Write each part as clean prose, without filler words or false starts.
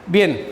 Bien,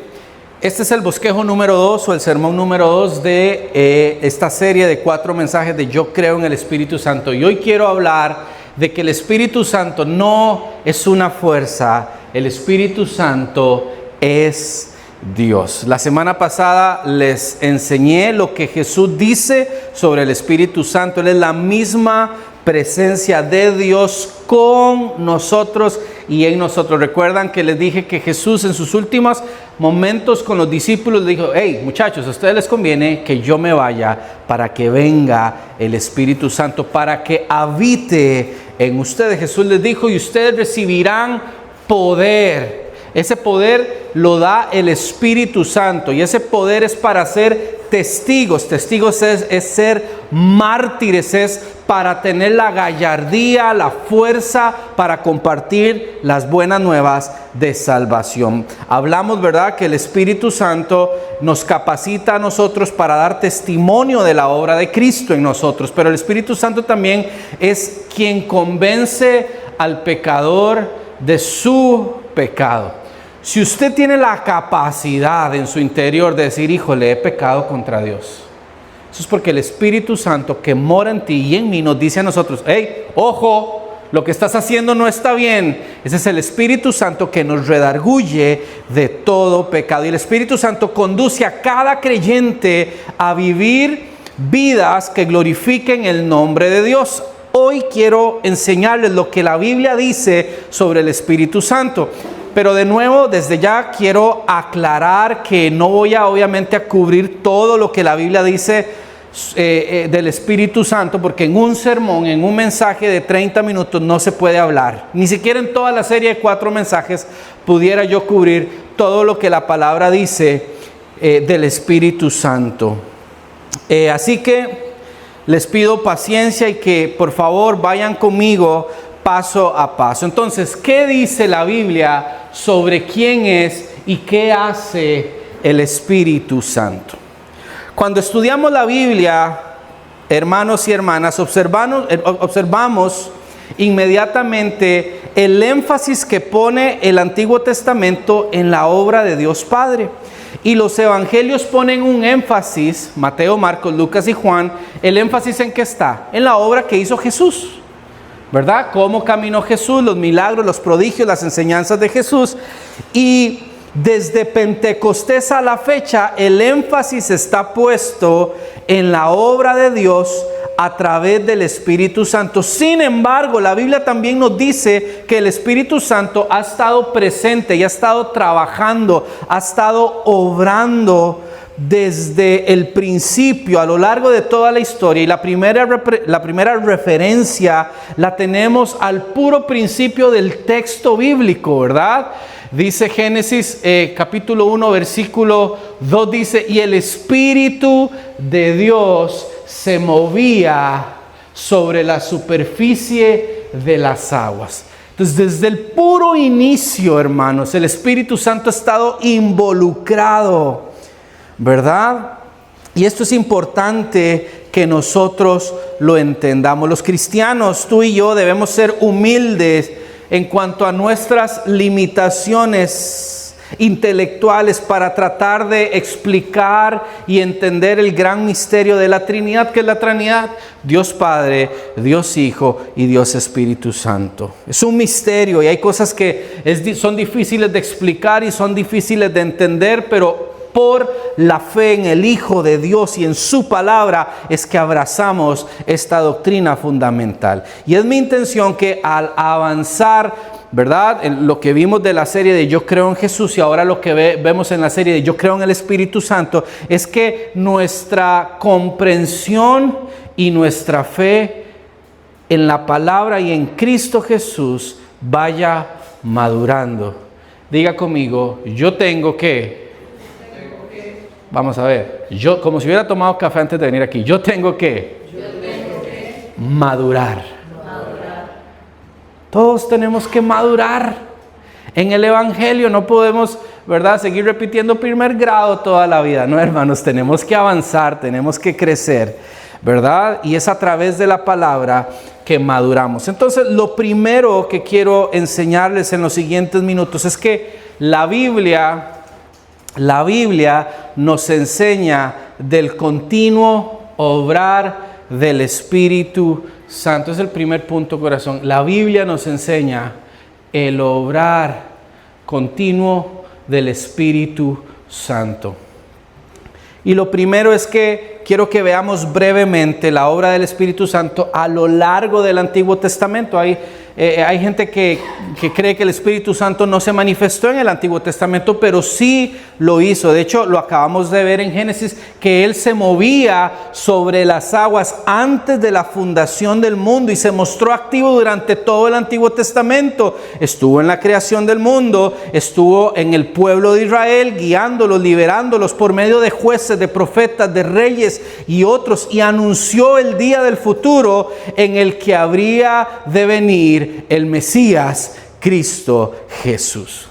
este es el bosquejo número 2 o el sermón número 2 de esta serie de 4 mensajes de Yo creo en el Espíritu Santo. Y hoy quiero hablar de que el Espíritu Santo no es una fuerza, el Espíritu Santo es Dios. La semana pasada les enseñé lo que Jesús dice sobre el Espíritu Santo. Él es la misma presencia de Dios con nosotros y en nosotros. Recuerdan que les dije que Jesús en sus últimos momentos con los discípulos le dijo: hey muchachos, a ustedes les conviene que yo me vaya para que venga el Espíritu Santo, para que habite en ustedes. Jesús les dijo: y ustedes recibirán poder. Ese poder lo da el Espíritu Santo y ese poder es para ser testigos. Testigos es ser mártires, es para tener la gallardía, la fuerza para compartir las buenas nuevas de salvación. Hablamos, ¿verdad?, que el Espíritu Santo nos capacita a nosotros para dar testimonio de la obra de Cristo en nosotros, pero el Espíritu Santo también es quien convence al pecador de su pecado. Si usted tiene la capacidad en su interior de decir: híjole, he pecado contra Dios, eso es porque el Espíritu Santo que mora en ti y en mí nos dice a nosotros: hey, ojo, lo que estás haciendo no está bien. Ese es el Espíritu Santo que nos redarguye de todo pecado. Y el Espíritu Santo conduce a cada creyente a vivir vidas que glorifiquen el nombre de Dios. Hoy quiero enseñarles lo que la Biblia dice sobre el Espíritu Santo. Pero de nuevo, desde ya quiero aclarar que no voy obviamente a cubrir todo lo que la Biblia dice del Espíritu Santo, porque en un sermón, en un mensaje de 30 minutos no se puede hablar. Ni siquiera en toda la serie de 4 mensajes pudiera yo cubrir todo lo que la palabra dice del Espíritu Santo. Así que les pido paciencia y que por favor vayan conmigo paso a paso. Entonces, ¿qué dice la Biblia sobre quién es y qué hace el Espíritu Santo? Cuando estudiamos la Biblia, hermanos y hermanas, observamos inmediatamente el énfasis que pone el Antiguo Testamento en la obra de Dios Padre. Y los evangelios ponen un énfasis, Mateo, Marcos, Lucas y Juan, el énfasis en qué está, en la obra que hizo Jesús, ¿verdad? Cómo caminó Jesús, los milagros, los prodigios, las enseñanzas de Jesús. Y desde Pentecostés a la fecha, el énfasis está puesto en la obra de Dios a través del Espíritu Santo. Sin embargo, la Biblia también nos dice que el Espíritu Santo ha estado presente y ha estado trabajando, ha estado obrando desde el principio, a lo largo de toda la historia. Y la primera referencia la tenemos al puro principio del texto bíblico, ¿verdad? Dice Génesis capítulo 1 versículo 2, dice: y el Espíritu de Dios se movía sobre la superficie de las aguas. Entonces, desde el puro inicio, hermanos, el Espíritu Santo ha estado involucrado, ¿verdad? Y esto es importante que nosotros lo entendamos. Los cristianos, tú y yo, debemos ser humildes en cuanto a nuestras limitaciones intelectuales para tratar de explicar y entender el gran misterio de la Trinidad, que es la Trinidad: Dios Padre, Dios Hijo y Dios Espíritu Santo. Es un misterio y hay cosas que son difíciles de explicar y son difíciles de entender, pero por la fe en el Hijo de Dios y en su palabra es que abrazamos esta doctrina fundamental. Y es mi intención que al avanzar, ¿verdad?, en lo que vimos de la serie de Yo creo en Jesús y ahora lo que vemos en la serie de Yo creo en el Espíritu Santo, es que nuestra comprensión y nuestra fe en la palabra y en Cristo Jesús vaya madurando. Diga conmigo: yo tengo que... Vamos a ver, yo, como si hubiera tomado café antes de venir aquí, yo tengo que madurar. Todos tenemos que madurar. En el Evangelio no podemos, ¿verdad?, seguir repitiendo primer grado toda la vida. No, hermanos, tenemos que avanzar, tenemos que crecer, ¿verdad? Y es a través de la palabra que maduramos. Entonces, lo primero que quiero enseñarles en los siguientes minutos es que la Biblia la Biblia nos enseña del continuo obrar del Espíritu Santo. Es el primer punto, corazón. La Biblia nos enseña el obrar continuo del Espíritu Santo. Y lo primero es que quiero que veamos brevemente la obra del Espíritu Santo a lo largo del Antiguo Testamento. Hay gente que cree que el Espíritu Santo no se manifestó en el Antiguo Testamento, pero sí lo hizo. De hecho, lo acabamos de ver en Génesis, que Él se movía sobre las aguas antes de la fundación del mundo y se mostró activo durante todo el Antiguo Testamento. Estuvo en la creación del mundo, estuvo en el pueblo de Israel, guiándolos, liberándolos por medio de jueces, de profetas, de reyes y otros, y anunció el día del futuro en el que habría de venir el Mesías, Cristo Jesús.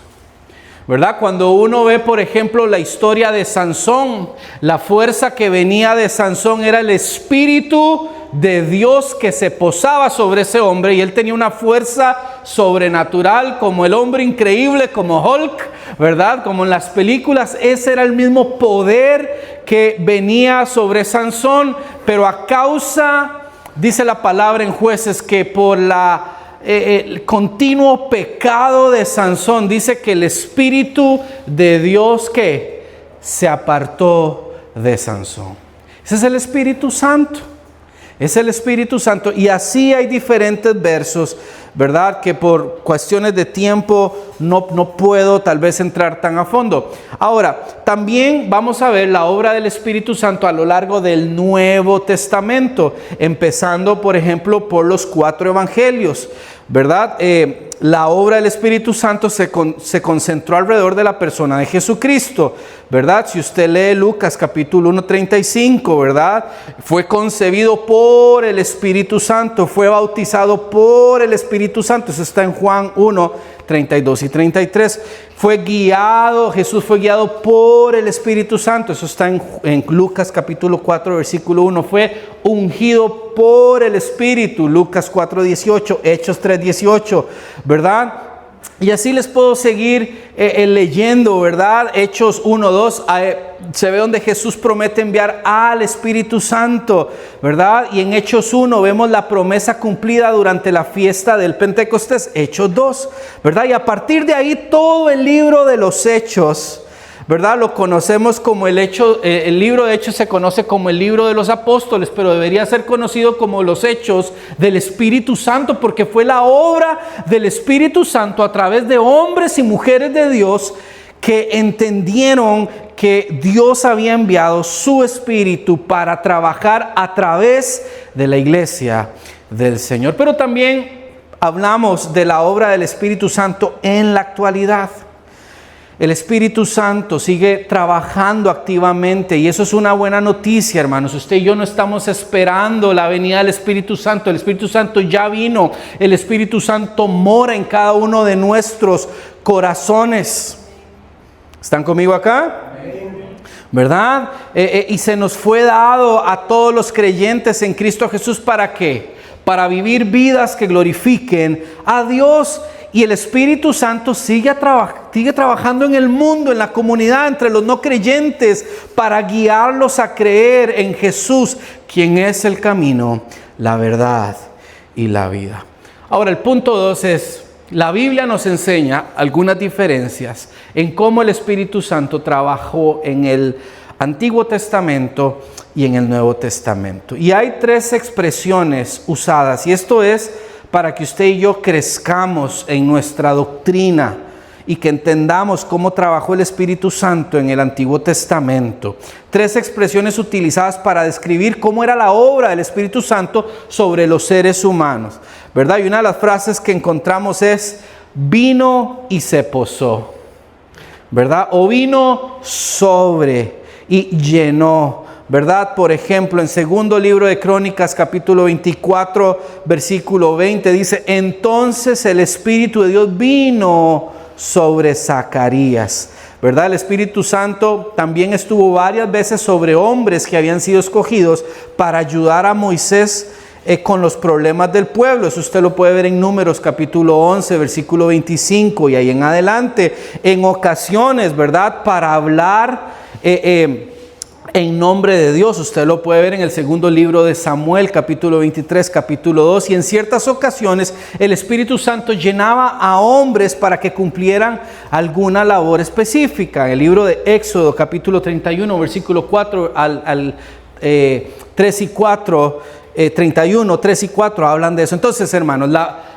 ¿Verdad? Cuando uno ve, por ejemplo, la historia de Sansón, la fuerza que venía de Sansón era el Espíritu de Dios que se posaba sobre ese hombre, y él tenía una fuerza sobrenatural, como el hombre increíble, como Hulk, ¿verdad? Como en las películas. Ese era el mismo poder que venía sobre Sansón, pero a causa, dice la palabra en Jueces, que por el continuo pecado de Sansón, dice que el Espíritu de Dios que se apartó de Sansón. Ese es el Espíritu Santo. Es el Espíritu Santo. Y así hay diferentes versos, ¿verdad? Que por cuestiones de tiempo no puedo tal vez entrar tan a fondo. Ahora, también vamos a ver la obra del Espíritu Santo a lo largo del Nuevo Testamento, empezando, por ejemplo, por los 4 evangelios, ¿verdad? La obra del Espíritu Santo se concentró alrededor de la persona de Jesucristo, ¿verdad? Si usted lee Lucas capítulo 1:35, ¿verdad? Fue concebido por el Espíritu Santo, fue bautizado por el Espíritu Santo. Eso está en Juan 1:32 y 33. Jesús fue guiado por el Espíritu Santo. Eso está en Lucas capítulo 4, versículo 1. Fue ungido por el Espíritu. Lucas 4:18, Hechos 3:18, ¿verdad? Y así les puedo seguir leyendo, ¿verdad? Hechos 1:2, se ve donde Jesús promete enviar al Espíritu Santo, ¿verdad? Y en Hechos 1 vemos la promesa cumplida durante la fiesta del Pentecostés, Hechos 2, ¿verdad? Y a partir de ahí todo el libro de los Hechos, ¿verdad? Lo conocemos como el libro de Hechos se conoce como el libro de los apóstoles, pero debería ser conocido como los Hechos del Espíritu Santo, porque fue la obra del Espíritu Santo a través de hombres y mujeres de Dios que entendieron que Dios había enviado su Espíritu para trabajar a través de la iglesia del Señor. Pero también hablamos de la obra del Espíritu Santo en la actualidad. El Espíritu Santo sigue trabajando activamente y eso es una buena noticia, hermanos. Usted y yo no estamos esperando la venida del Espíritu Santo. El Espíritu Santo ya vino. El Espíritu Santo mora en cada uno de nuestros corazones. ¿Están conmigo acá? ¿Verdad? Y se nos fue dado a todos los creyentes en Cristo Jesús, ¿para qué? Para vivir vidas que glorifiquen a Dios. Y el Espíritu Santo sigue trabajando en el mundo, en la comunidad, entre los no creyentes, para guiarlos a creer en Jesús, quien es el camino, la verdad y la vida. Ahora, el punto 2 es, la Biblia nos enseña algunas diferencias en cómo el Espíritu Santo trabajó en el Antiguo Testamento y en el Nuevo Testamento. Y hay 3 expresiones usadas, y esto es para que usted y yo crezcamos en nuestra doctrina y que entendamos cómo trabajó el Espíritu Santo en el Antiguo Testamento. 3 expresiones utilizadas para describir cómo era la obra del Espíritu Santo sobre los seres humanos, ¿verdad? Y una de las frases que encontramos es, vino y se posó, ¿verdad? O vino sobre y llenó, ¿verdad? Por ejemplo, en segundo libro de Crónicas, capítulo 24, versículo 20, dice, entonces el Espíritu de Dios vino sobre Zacarías, ¿verdad? El Espíritu Santo también estuvo varias veces sobre hombres que habían sido escogidos para ayudar a Moisés con los problemas del pueblo. Eso usted lo puede ver en Números capítulo 11, versículo 25 y ahí en adelante. En ocasiones, ¿verdad? Para hablar en nombre de Dios. Usted lo puede ver en el segundo libro de Samuel, capítulo 23, capítulo 2. Y en ciertas ocasiones el Espíritu Santo llenaba a hombres para que cumplieran alguna labor específica. En el libro de Éxodo, capítulo 31, versículo 4 al 3 y 4. 31, 3 y 4 hablan de eso. Entonces, hermanos,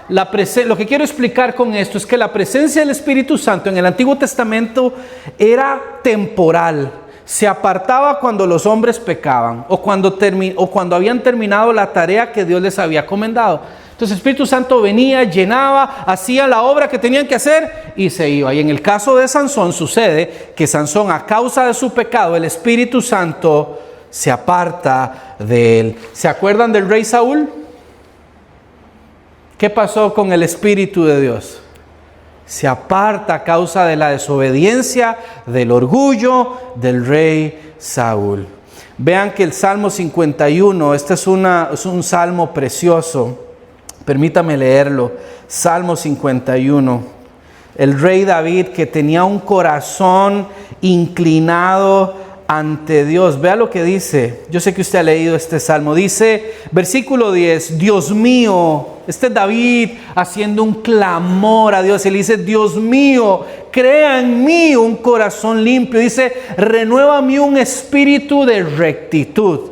lo que quiero explicar con esto es que la presencia del Espíritu Santo en el Antiguo Testamento era temporal. Se apartaba cuando los hombres pecaban o cuando habían terminado la tarea que Dios les había encomendado. Entonces el Espíritu Santo venía, llenaba, hacía la obra que tenían que hacer y se iba. Y en el caso de Sansón sucede que Sansón, a causa de su pecado, el Espíritu Santo se aparta de él. ¿Se acuerdan del rey Saúl? ¿Qué pasó con el Espíritu de Dios? Se aparta a causa de la desobediencia, del orgullo del rey Saúl. Vean que el Salmo 51, este es un salmo precioso. Permítame leerlo. Salmo 51. El rey David, que tenía un corazón inclinado ante Dios. Vea lo que dice. Yo sé que usted ha leído este salmo. Dice, versículo 10, Dios mío. Este es David haciendo un clamor a Dios. Él dice, Dios mío, crea en mí un corazón limpio. Dice, renueva en mí un espíritu de rectitud.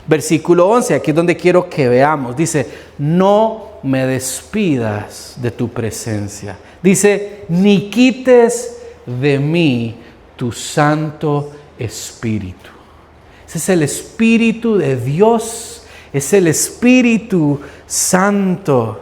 Versículo 11, aquí es donde quiero que veamos. Dice, no me despidas de tu presencia. Dice, ni quites de mí tu santo Espíritu. Ese es el Espíritu de Dios, es el Espíritu Santo,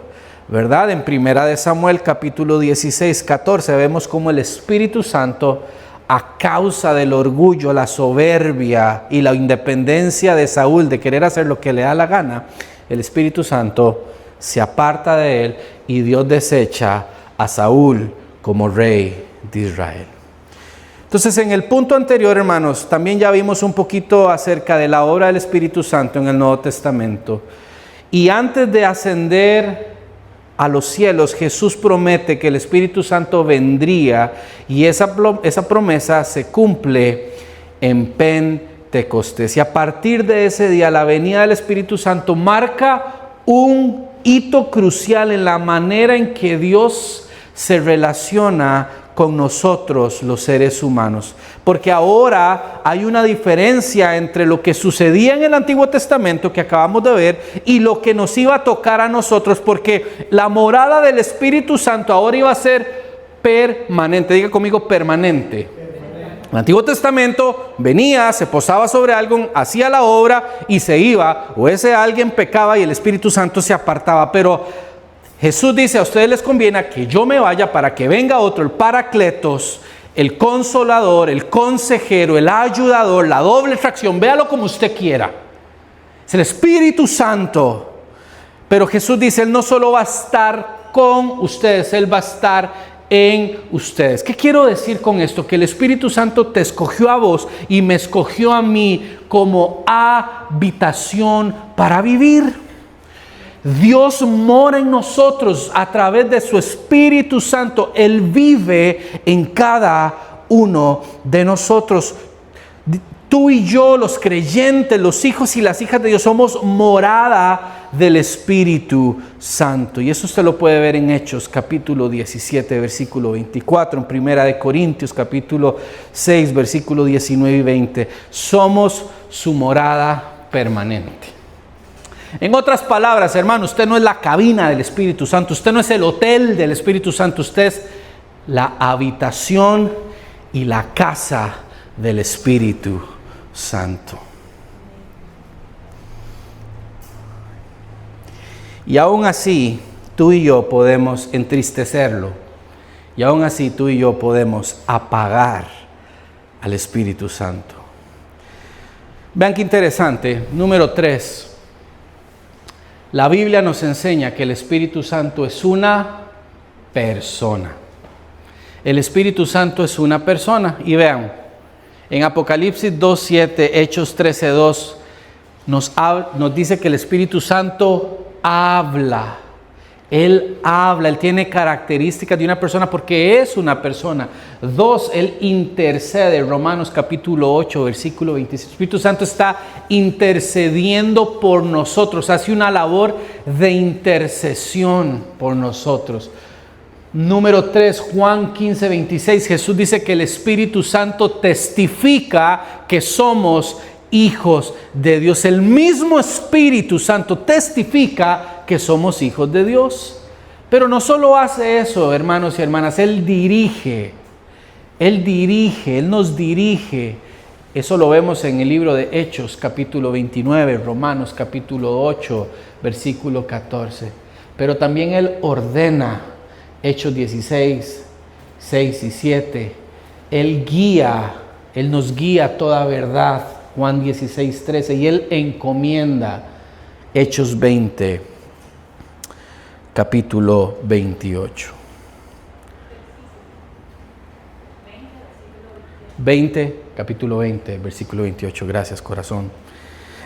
¿verdad? En Primera de Samuel capítulo 16, 14 vemos cómo el Espíritu Santo, a causa del orgullo, la soberbia y la independencia de Saúl de querer hacer lo que le da la gana, el Espíritu Santo se aparta de él y Dios desecha a Saúl como rey de Israel. Entonces, en el punto anterior, hermanos, también ya vimos un poquito acerca de la obra del Espíritu Santo en el Nuevo Testamento. Y antes de ascender a los cielos, Jesús promete que el Espíritu Santo vendría y esa promesa se cumple en Pentecostés. Y a partir de ese día, la venida del Espíritu Santo marca un hito crucial en la manera en que Dios se relaciona con nosotros los seres humanos, porque ahora hay una diferencia entre lo que sucedía en el Antiguo Testamento que acabamos de ver y lo que nos iba a tocar a nosotros, porque la morada del Espíritu Santo ahora iba a ser permanente. Diga conmigo, permanente. En el Antiguo Testamento venía, se posaba sobre algo, hacía la obra y se iba, o ese alguien pecaba y el Espíritu Santo se apartaba, pero Jesús dice, a ustedes les conviene que yo me vaya para que venga otro, el Paracletos, el Consolador, el Consejero, el Ayudador, la doble fracción, véalo como usted quiera. Es el Espíritu Santo. Pero Jesús dice, Él no solo va a estar con ustedes, Él va a estar en ustedes. ¿Qué quiero decir con esto? Que el Espíritu Santo te escogió a vos y me escogió a mí como habitación para vivir. Dios mora en nosotros a través de su Espíritu Santo. Él vive en cada uno de nosotros. Tú y yo, los creyentes, los hijos y las hijas de Dios, somos morada del Espíritu Santo. Y eso usted lo puede ver en Hechos capítulo 17, versículo 24, en Primera de Corintios capítulo 6, versículo 19 y 20. Somos su morada permanente. En otras palabras, hermano, usted no es la cabina del Espíritu Santo, usted no es el hotel del Espíritu Santo, usted es la habitación y la casa del Espíritu Santo. Y aún así, tú y yo podemos entristecerlo, y aún así tú y yo podemos apagar al Espíritu Santo. Vean qué interesante, número 3. La Biblia nos enseña que el Espíritu Santo es una persona. El Espíritu Santo es una persona. Y vean, en Apocalipsis 2:7, Hechos 13:2, nos dice que el Espíritu Santo habla. Él habla, Él tiene características de una persona porque es una persona. 2, Él intercede. Romanos capítulo 8, versículo 26. El Espíritu Santo está intercediendo por nosotros, hace una labor de intercesión por nosotros. Número 3, Juan 15, 26. Jesús dice que el Espíritu Santo testifica que somos hijos de Dios. El mismo Espíritu Santo testifica que somos hijos de Dios. Pero no solo hace eso, hermanos y hermanas, Él dirige, Él nos dirige. Eso lo vemos en el libro de Hechos, capítulo 29, Romanos, capítulo 8, versículo 14. Pero también Él ordena, Hechos 16, 6 y 7. Él guía, Él nos guía a toda verdad, Juan 16, 13. Y Él encomienda, Hechos 20, capítulo 28. 20, capítulo 20, versículo 28. Gracias, corazón.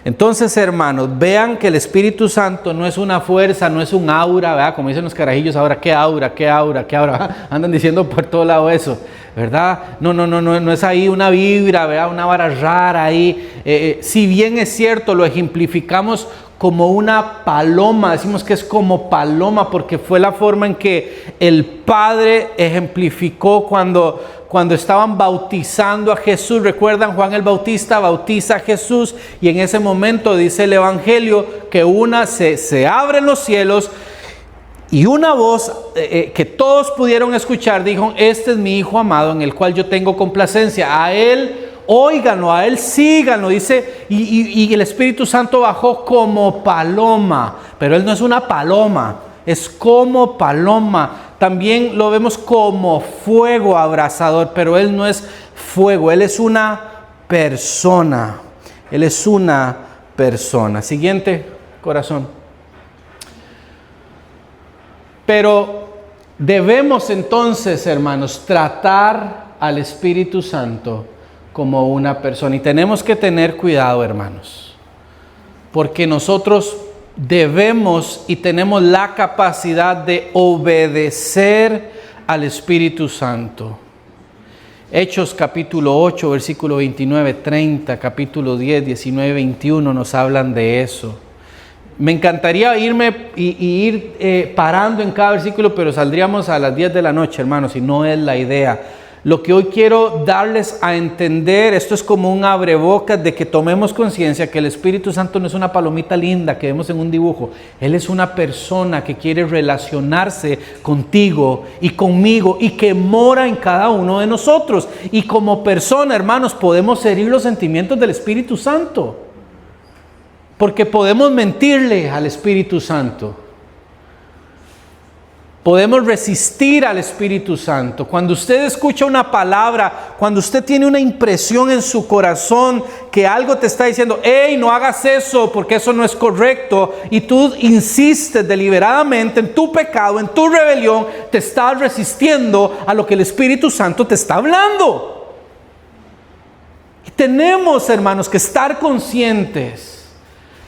Entonces, hermanos, vean que el Espíritu Santo no es una fuerza, no es un aura, ¿verdad? Como dicen los carajillos ahora, ¿qué aura? ¿Qué aura? ¿Qué aura? Andan diciendo por todo lado eso, ¿verdad? No es ahí una vibra, ¿verdad? Una vara rara ahí. Si bien es cierto, lo ejemplificamos como una paloma, decimos que es como paloma porque fue la forma en que el Padre ejemplificó cuando estaban bautizando a Jesús. Recuerdan, Juan el Bautista bautiza a Jesús y en ese momento dice el Evangelio que se abren los cielos y una voz que todos pudieron escuchar dijo: este es mi Hijo amado en el cual yo tengo complacencia, a Él óiganlo, a Él síganlo, dice, y el Espíritu Santo bajó como paloma, pero Él no es una paloma, es como paloma. También lo vemos como fuego abrasador, pero Él no es fuego, Él es una persona, Él es una persona. Siguiente, corazón. Pero debemos entonces, hermanos, tratar al Espíritu Santo como una persona. Y tenemos que tener cuidado, hermanos, porque nosotros debemos y tenemos la capacidad de obedecer al Espíritu Santo. Hechos capítulo 8, versículo 29, 30, capítulo 10, 19, 21 nos hablan de eso. Me encantaría irme y ir parando en cada versículo, pero saldríamos a las 10 de la noche, hermanos, y no es la idea. Lo que hoy quiero darles a entender, esto es como un abrebocas de que tomemos conciencia que el Espíritu Santo no es una palomita linda que vemos en un dibujo. Él es una persona que quiere relacionarse contigo y conmigo y que mora en cada uno de nosotros. Y como persona, hermanos, podemos herir los sentimientos del Espíritu Santo, porque podemos mentirle al Espíritu Santo. Podemos resistir al Espíritu Santo. Cuando usted escucha una palabra, cuando usted tiene una impresión en su corazón que algo te está diciendo: hey, no hagas eso porque eso no es correcto, y tú insistes deliberadamente en tu pecado, en tu rebelión, te estás resistiendo a lo que el Espíritu Santo te está hablando. Y tenemos, hermanos, que estar conscientes.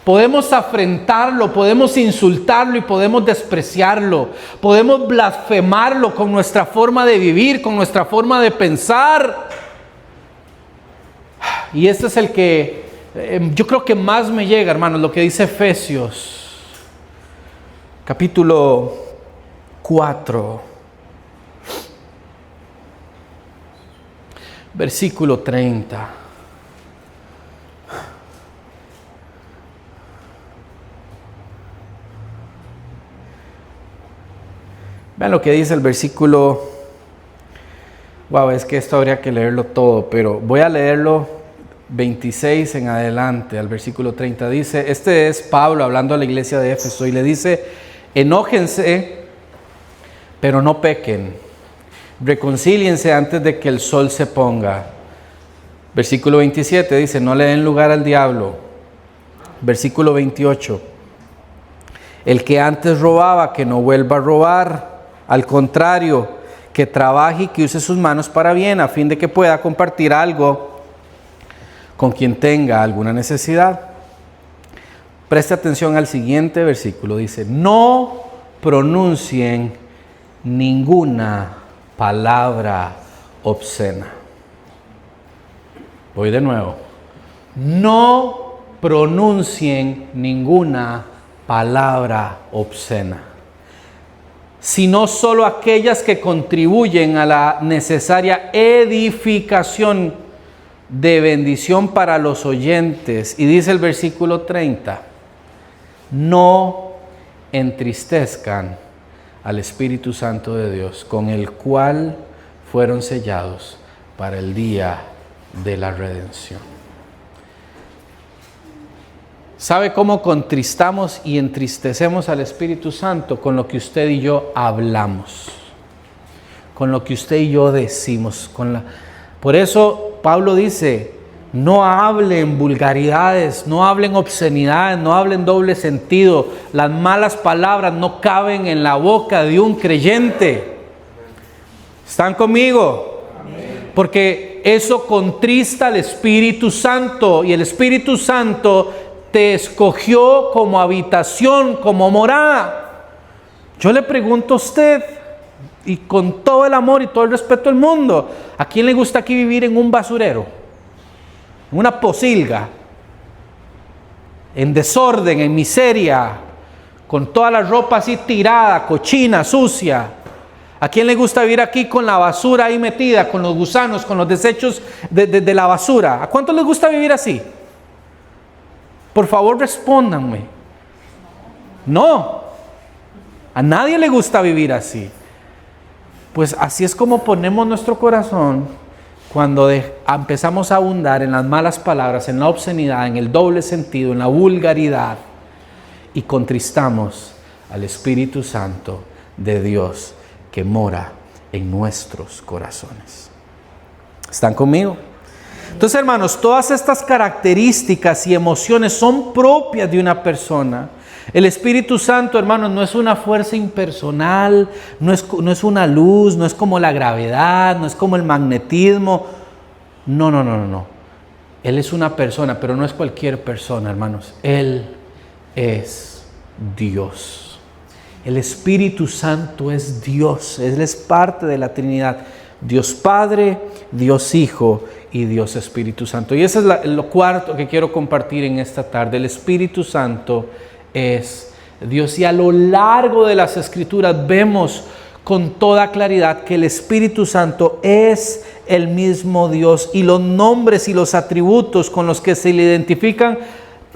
Podemos afrentarlo, podemos insultarlo y podemos despreciarlo. Podemos blasfemarlo con nuestra forma de vivir, con nuestra forma de pensar. Y este es el que yo creo que más me llega, hermanos, lo que dice Efesios, capítulo 4, versículo 30. Vean lo que dice el versículo. Wow, es que esto habría que leerlo todo, pero voy a leerlo 26 en adelante, al versículo 30. Dice, este es Pablo hablando a la iglesia de Éfeso y le dice: enójense, pero no pequen. Reconcíliense antes de que el sol se ponga. Versículo 27 dice: no le den lugar al diablo. Versículo 28. El que antes robaba, que no vuelva a robar. Al contrario, que trabaje y que use sus manos para bien, a fin de que pueda compartir algo con quien tenga alguna necesidad. Preste atención al siguiente versículo. Dice, no pronuncien ninguna palabra obscena. Voy de nuevo. No pronuncien ninguna palabra obscena, sino solo aquellas que contribuyen a la necesaria edificación de bendición para los oyentes. Y dice el versículo 30, no entristezcan al Espíritu Santo de Dios, con el cual fueron sellados para el día de la redención. ¿Sabe cómo contristamos y entristecemos al Espíritu Santo? Con lo que usted y yo hablamos, con lo que usted y yo decimos. Por eso Pablo dice, no hablen vulgaridades, no hablen obscenidades, no hablen doble sentido. Las malas palabras no caben en la boca de un creyente. ¿Están conmigo? Porque eso contrista al Espíritu Santo, y el Espíritu Santo te escogió como habitación, como morada. Yo le pregunto a usted, y con todo el amor y todo el respeto del mundo, ¿a quién le gusta aquí vivir en un basurero? En una posilga, en desorden, en miseria, con toda la ropa así tirada, cochina, sucia. ¿A quién le gusta vivir aquí con la basura ahí metida, con los gusanos, con los desechos de la basura? ¿A cuántos les gusta vivir así? Por favor, respóndanme. No, a nadie le gusta vivir así. Pues así es como ponemos nuestro corazón cuando empezamos a abundar en las malas palabras, en la obscenidad, en el doble sentido, en la vulgaridad, y contristamos al Espíritu Santo de Dios que mora en nuestros corazones. ¿Están conmigo? Entonces, hermanos, todas estas características y emociones son propias de una persona. El Espíritu Santo, hermanos, no es una fuerza impersonal, no es una luz, no es como la gravedad, no es como el magnetismo. No. Él es una persona, pero no es cualquier persona, hermanos. Él es Dios. El Espíritu Santo es Dios. Él es parte de la Trinidad. Dios Padre, Dios Hijo y Dios Espíritu Santo. Y ese es lo cuarto que quiero compartir en esta tarde. El Espíritu Santo es Dios, y a lo largo de las Escrituras vemos con toda claridad que el Espíritu Santo es el mismo Dios, y los nombres y los atributos con los que se le identifican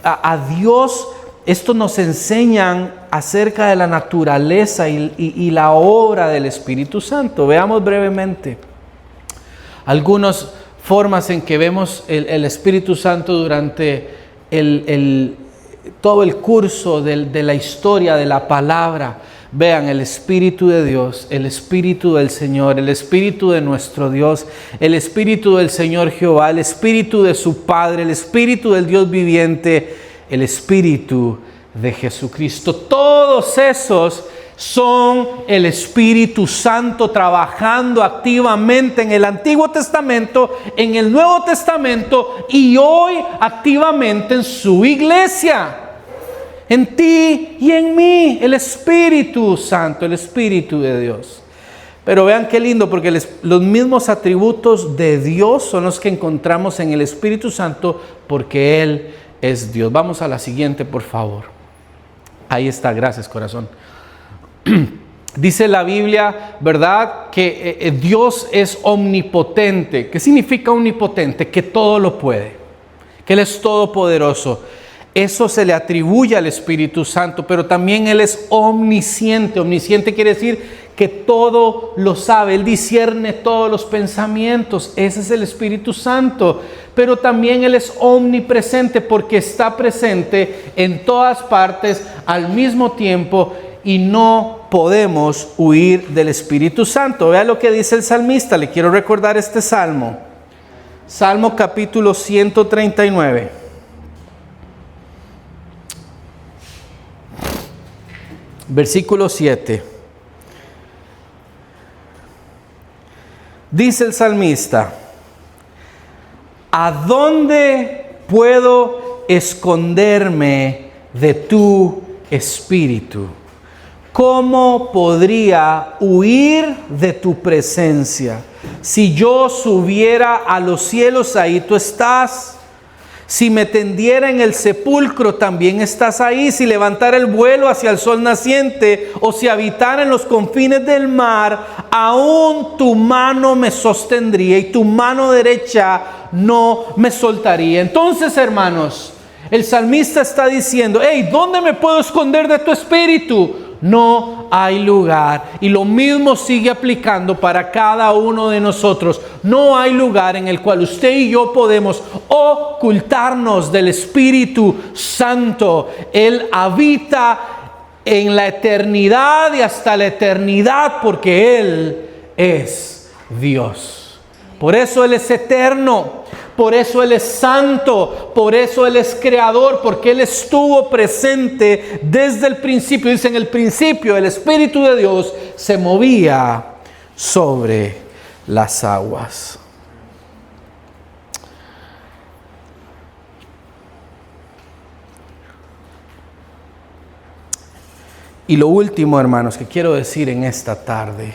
a Dios, estos nos enseñan acerca de la naturaleza y la obra del Espíritu Santo. Veamos brevemente algunas formas en que vemos el Espíritu Santo durante todo el curso de la historia de la palabra. Vean, el Espíritu de Dios, el Espíritu del Señor, el Espíritu de nuestro Dios, el Espíritu del Señor Jehová, el Espíritu de su Padre, el Espíritu del Dios viviente, el Espíritu de Jesucristo. Todos esos son el Espíritu Santo trabajando activamente en el Antiguo Testamento, en el Nuevo Testamento y hoy activamente en su iglesia. En ti y en mí, el Espíritu Santo, el Espíritu de Dios. Pero vean qué lindo, porque los mismos atributos de Dios son los que encontramos en el Espíritu Santo, porque Él es Dios. Vamos a la siguiente, por favor. Ahí está, gracias, corazón. Dice la Biblia, ¿verdad?, que Dios es omnipotente. ¿Qué significa omnipotente? Que todo lo puede, que Él es todopoderoso. Eso se le atribuye al Espíritu Santo, pero también Él es omnisciente. Omnisciente quiere decir que todo lo sabe, Él discierne todos los pensamientos. Ese es el Espíritu Santo. Pero también Él es omnipresente, porque está presente en todas partes al mismo tiempo, y no podemos huir del Espíritu Santo. Vea lo que dice el salmista. Le quiero recordar este salmo. Salmo capítulo 139. Versículo 7. Dice el salmista: ¿a dónde puedo esconderme de tu espíritu. ¿Cómo podría huir de tu presencia? Si yo subiera a los cielos, ahí tú estás. Si me tendiera en el sepulcro, también estás ahí. Si levantara el vuelo hacia el sol naciente, o si habitara en los confines del mar, aún tu mano me sostendría y tu mano derecha no me soltaría. Entonces, hermanos, el salmista está diciendo: hey, ¿dónde me puedo esconder de tu espíritu? No hay lugar. Y lo mismo sigue aplicando para cada uno de nosotros. No hay lugar en el cual usted y yo podemos ocultarnos del Espíritu Santo. Él habita en la eternidad y hasta la eternidad, porque Él es Dios. Por eso Él es eterno. Por eso Él es santo, por eso Él es creador, porque Él estuvo presente desde el principio. Dice: en el principio el Espíritu de Dios se movía sobre las aguas. Y lo último, hermanos, que quiero decir en esta tarde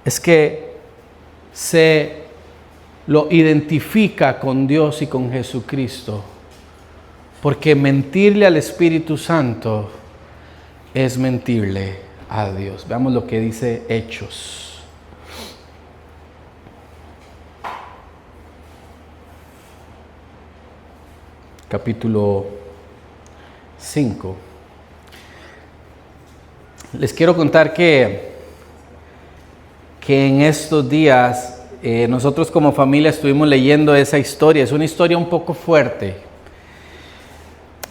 es que se lo identifica con Dios y con Jesucristo, porque mentirle al Espíritu Santo es mentirle a Dios. Veamos lo que dice Hechos. Capítulo 5. Les quiero contar que en estos días nosotros como familia estuvimos leyendo esa historia. Es una historia un poco fuerte.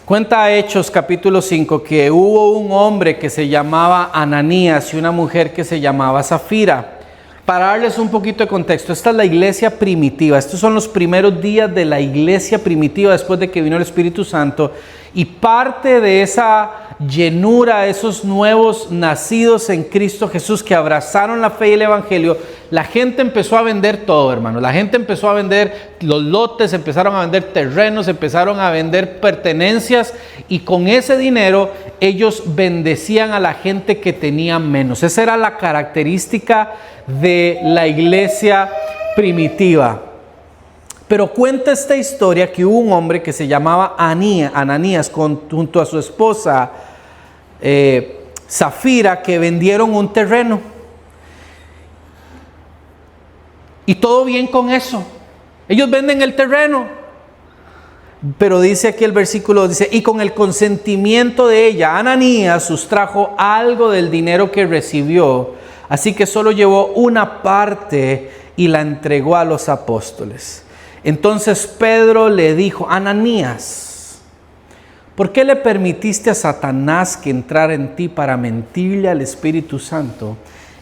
Cuenta Hechos capítulo 5 que hubo un hombre que se llamaba Ananías y una mujer que se llamaba Zafira. Para darles un poquito de contexto, esta es la iglesia primitiva. Estos son los primeros días de la iglesia primitiva después de que vino el Espíritu Santo. Y parte de esa llenura, esos nuevos nacidos en Cristo Jesús que abrazaron la fe y el Evangelio, la gente empezó a vender todo, hermano. La gente empezó a vender los lotes, empezaron a vender terrenos, empezaron a vender pertenencias, y con ese dinero ellos bendecían a la gente que tenía menos. Esa era la característica de la iglesia primitiva. Pero cuenta esta historia que hubo un hombre que se llamaba Ananías junto a su esposa Zafira, que vendieron un terreno. Y todo bien con eso. Ellos venden el terreno. Pero dice aquí el versículo, dice: y con el consentimiento de ella, Ananías sustrajo algo del dinero que recibió. Así que solo llevó una parte y la entregó a los apóstoles. Entonces Pedro le dijo: Ananías, ¿por qué le permitiste a Satanás que entrara en ti para mentirle al Espíritu Santo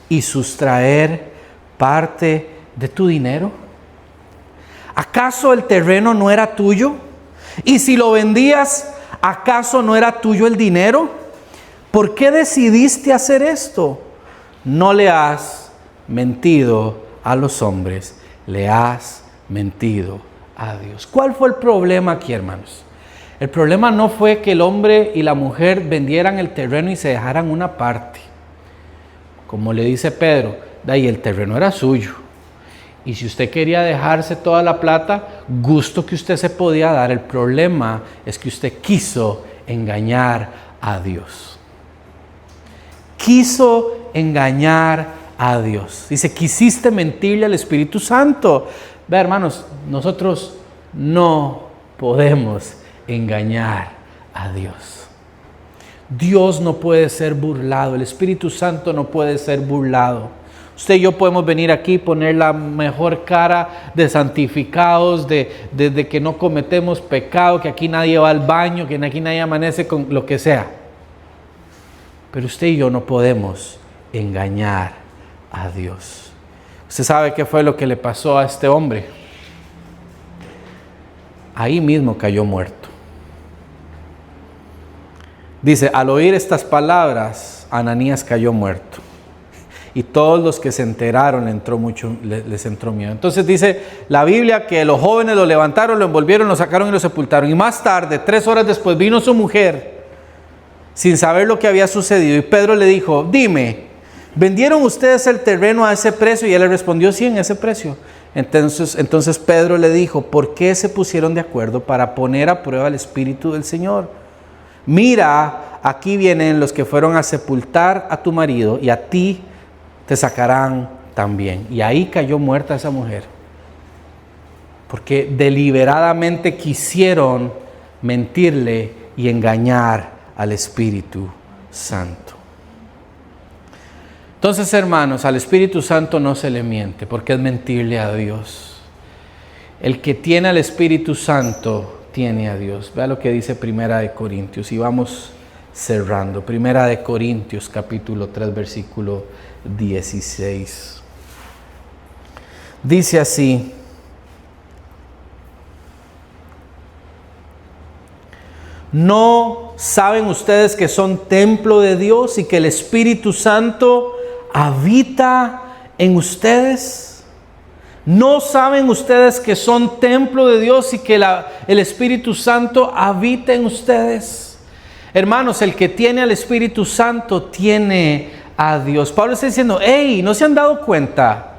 y sustraer parte de tu dinero? ¿Acaso el terreno no era tuyo? Y si lo vendías, ¿acaso no era tuyo el dinero? ¿Por qué decidiste hacer esto? No le has mentido a los hombres, le has mentido a Dios. ¿Cuál fue el problema aquí, hermanos? El problema no fue que el hombre y la mujer vendieran el terreno y se dejaran una parte. Como le dice Pedro, de ahí el terreno era suyo. Y si usted quería dejarse toda la plata, gusto que usted se podía dar. El problema es que usted quiso engañar a Dios. Quiso engañar a Dios. Dice: quisiste mentirle al Espíritu Santo. Ve, hermanos, nosotros no podemos engañar a Dios. Dios no puede ser burlado. El Espíritu Santo no puede ser burlado. Usted y yo podemos venir aquí y poner la mejor cara de santificados, de que no cometemos pecado, que aquí nadie va al baño, que aquí nadie amanece con lo que sea. Pero usted y yo no podemos engañar a Dios. Usted sabe qué fue lo que le pasó a este hombre. Ahí mismo cayó muerto. Dice: al oír estas palabras, Ananías cayó muerto. y todos los que se enteraron les entró miedo. Entonces dice la Biblia que los jóvenes lo levantaron, lo envolvieron, lo sacaron y lo sepultaron. Y más tarde, 3 horas después, vino su mujer sin saber lo que había sucedido. Y Pedro le dijo, dime, ¿vendieron ustedes el terreno a ese precio? Y él le respondió, sí, en ese precio. Entonces Pedro le dijo, ¿por qué se pusieron de acuerdo para poner a prueba el Espíritu del Señor? Mira, aquí vienen los que fueron a sepultar a tu marido y a ti te sacarán también. Y ahí cayó muerta esa mujer, porque deliberadamente quisieron mentirle y engañar al Espíritu Santo. Entonces, hermanos, al Espíritu Santo no se le miente, porque es mentirle a Dios. El que tiene al Espíritu Santo tiene a Dios. Vea lo que dice Primera de Corintios, y vamos cerrando. Primera de Corintios, capítulo 3, versículo 16. Dice así: ¿no saben ustedes que son templo de Dios y que el Espíritu Santo habita en ustedes? ¿No saben ustedes que son templo de Dios y que el Espíritu Santo habita en ustedes? Hermanos, el que tiene al Espíritu Santo tiene a Dios. Pablo está diciendo, hey, ¿no se han dado cuenta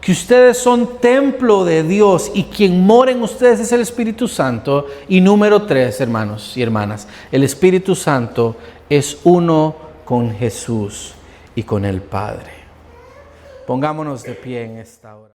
que ustedes son templo de Dios y quien mora en ustedes es el Espíritu Santo? Y número 3, hermanos y hermanas, el Espíritu Santo es uno con Jesús y con el Padre. Pongámonos de pie en esta hora.